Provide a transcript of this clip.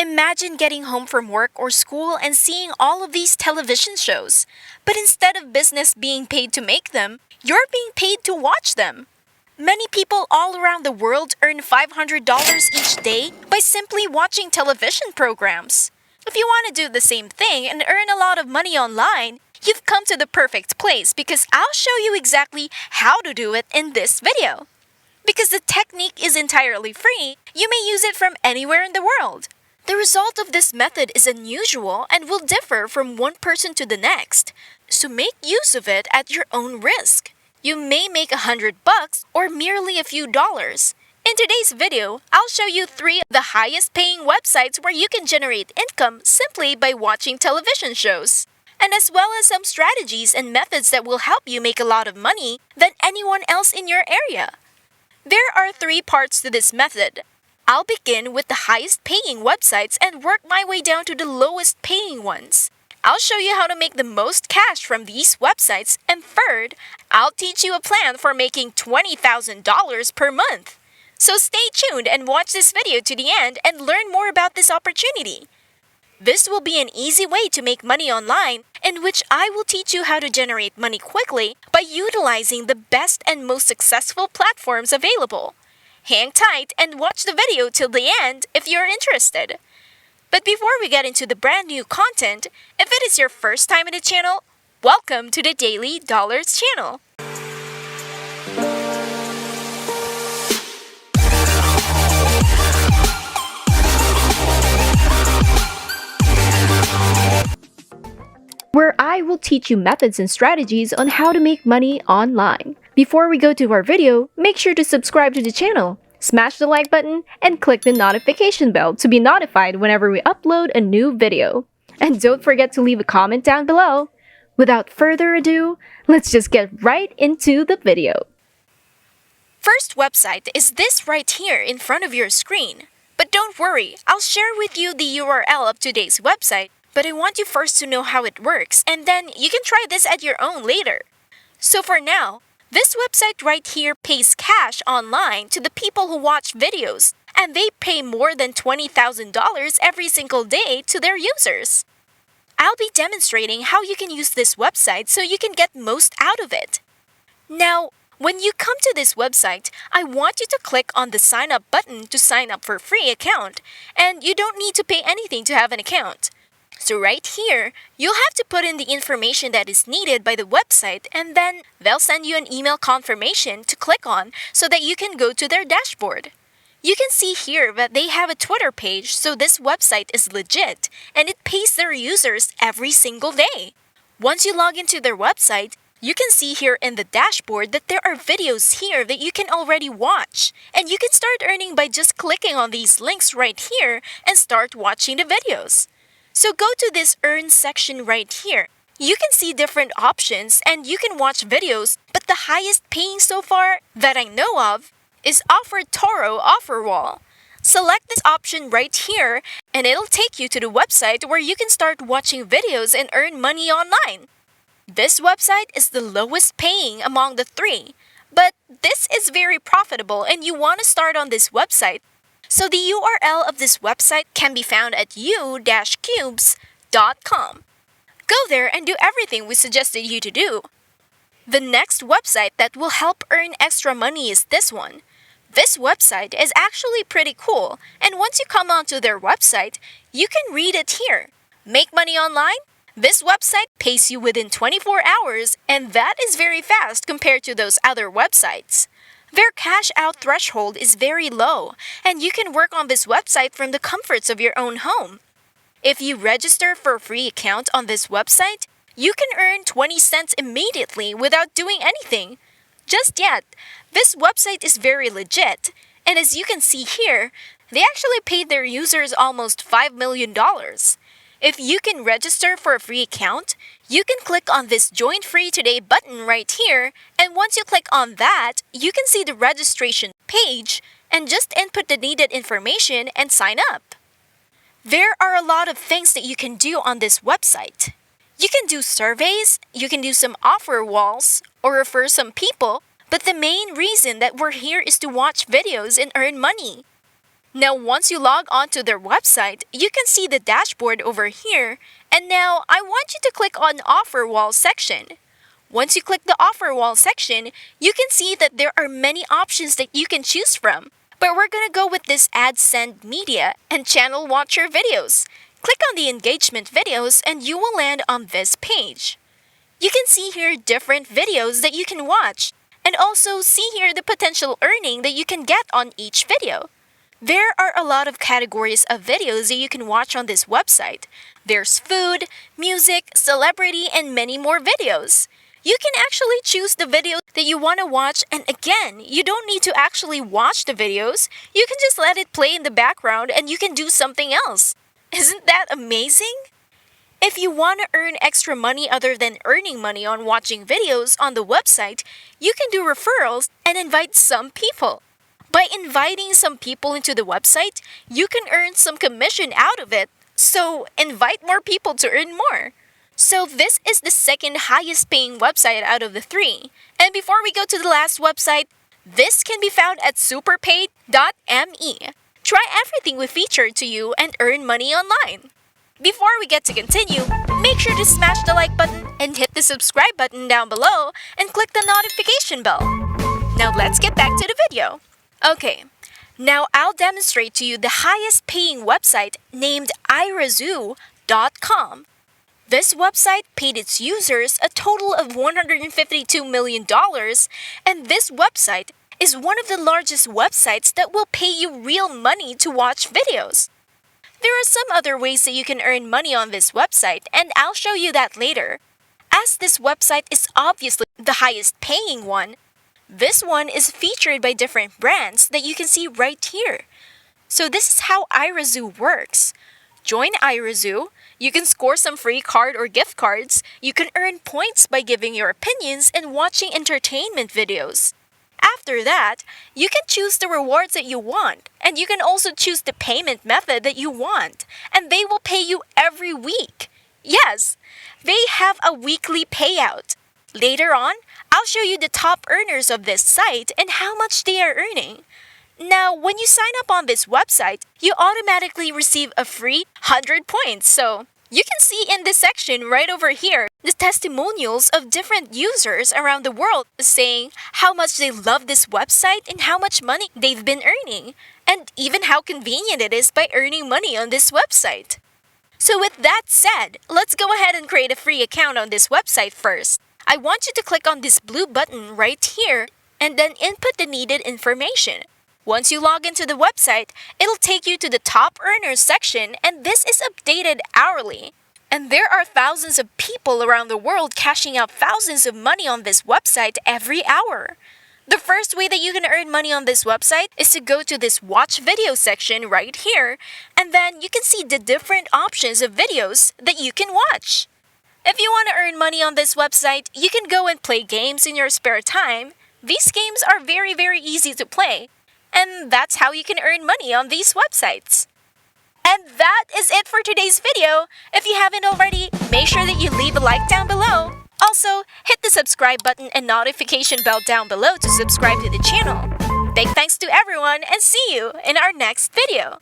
Imagine getting home from work or school and seeing all of these television shows. But instead of business being paid to make them, you're being paid to watch them. Many people all around the world earn $500 each day by simply watching television programs. If you want to do the same thing and earn a lot of money online, you've come to the perfect place because I'll show you exactly how to do it in this video. Because the technique is entirely free, you may use it from anywhere in the world. The result of this method is unusual and will differ from one person to the next, so make use of it at your own risk. You may make $100 or merely a few dollars. In today's video, I'll show you 3 of the highest paying websites where you can generate income simply by watching television shows, and as well as some strategies and methods that will help you make a lot of money than anyone else in your area. There are 3 parts to this method. I'll begin with the highest paying websites and work my way down to the lowest paying ones. I'll show you how to make the most cash from these websites, and third, I'll teach you a plan for making $20,000 per month. So stay tuned and watch this video to the end and learn more about this opportunity. This will be an easy way to make money online, in which I will teach you how to generate money quickly by utilizing the best and most successful platforms available. Hang tight and watch the video till the end if you're interested. But before we get into the brand new content, if it is your first time in the channel, welcome to the Daily Dollars channel. Where I will teach you methods and strategies on how to make money online. Before we go to our video, make sure to subscribe to the channel, smash the like button, and click the notification bell to be notified whenever we upload a new video. And don't forget to leave a comment down below. Without further ado, let's just get right into the video. First website is this right here in front of your screen. But don't worry, I'll share with you the URL of today's website, but I want you first to know how it works, and then you can try this at your own later. So for now, this website right here pays cash online to the people who watch videos, and they pay more than $20,000 every single day to their users. I'll be demonstrating how you can use this website so you can get most out of it. Now, when you come to this website, I want you to click on the sign up button to sign up for a free account, and you don't need to pay anything to have an account. So right here, you'll have to put in the information that is needed by the website, and then they'll send you an email confirmation to click on so that you can go to their dashboard. You can see here that they have a Twitter page, so this website is legit, and it pays their users every single day. Once you log into their website, you can see here in the dashboard that there are videos here that you can already watch, and you can start earning by just clicking on these links right here and start watching the videos. So go to this Earn section right here. You can see different options and you can watch videos, but the highest paying so far that I know of is Offer Toro Offer Wall. Select this option right here and it'll take you to the website where you can start watching videos and earn money online. This website is the lowest paying among the 3, but this is very profitable and you want to start on this website. So the URL of this website can be found at u-cubes.com. Go there and do everything we suggested you to do. The next website that will help earn extra money is this one. This website is actually pretty cool, and once you come onto their website, you can read it here. Make money online? This website pays you within 24 hours, and that is very fast compared to those other websites. Their cash out threshold is very low, and you can work on this website from the comforts of your own home. If you register for a free account on this website, you can earn 20 cents immediately without doing anything. Just yet, this website is very legit, and as you can see here, they actually paid their users almost $5 million. If you can register for a free account, you can click on this Join Free Today button right here, and once you click on that, you can see the registration page and just input the needed information and sign up. There are a lot of things that you can do on this website. You can do surveys, you can do some offer walls, or refer some people, but the main reason that we're here is to watch videos and earn money. Now, once you log onto their website, you can see the dashboard over here. And now, I want you to click on Offer Wall section. Once you click the Offer Wall section, you can see that there are many options that you can choose from. But we're gonna go with this AdSense Media and Channel Watcher videos. Click on the engagement videos and you will land on this page. You can see here different videos that you can watch, and also see here the potential earning that you can get on each video. There are a lot of categories of videos that you can watch on this website. There's food, music, celebrity, and many more videos. You can actually choose the video that you want to watch, and again, you don't need to actually watch the videos. You can just let it play in the background and you can do something else. Isn't that amazing? If you want to earn extra money other than earning money on watching videos on the website, you can do referrals and invite some people. By inviting some people into the website, you can earn some commission out of it. So invite more people to earn more. So this is the second highest paying website out of the three. And before we go to the last website, this can be found at superpaid.me. Try everything we featured to you and earn money online. Before we get to continue, make sure to smash the like button and hit the subscribe button down below and click the notification bell. Now let's get back to the video. Okay, now I'll demonstrate to you the highest paying website named irazoo.com. This website paid its users a total of $152 million, and this website is one of the largest websites that will pay you real money to watch videos. There are some other ways that you can earn money on this website, and I'll show you that later. As this website is obviously the highest paying one, this one is featured by different brands that you can see right here. So this is how irazoo works. Join irazoo, you can score some free card or gift cards, you can earn points by giving your opinions and watching entertainment videos. After that, you can choose the rewards that you want, and you can also choose the payment method that you want, and they will pay you every week. Yes, they have a weekly payout. Later on, I'll show you the top earners of this site and how much they are earning. Now, when you sign up on this website, you automatically receive a free 100 points. So, you can see in this section right over here the testimonials of different users around the world saying how much they love this website and how much money they've been earning, and even how convenient it is by earning money on this website. So with that said, let's go ahead and create a free account on this website first. I want you to click on this blue button right here and then input the needed information. Once you log into the website, it'll take you to the top earners section, and this is updated hourly. And there are thousands of people around the world cashing out thousands of money on this website every hour. The first way that you can earn money on this website is to go to this watch video section right here, and then you can see the different options of videos that you can watch. If you want to earn money on this website, you can go and play games in your spare time. These games are very easy to play. And that's how you can earn money on these websites. And that is it for today's video. If you haven't already, make sure that you leave a like down below. Also, hit the subscribe button and notification bell down below to subscribe to the channel. Big thanks to everyone and see you in our next video.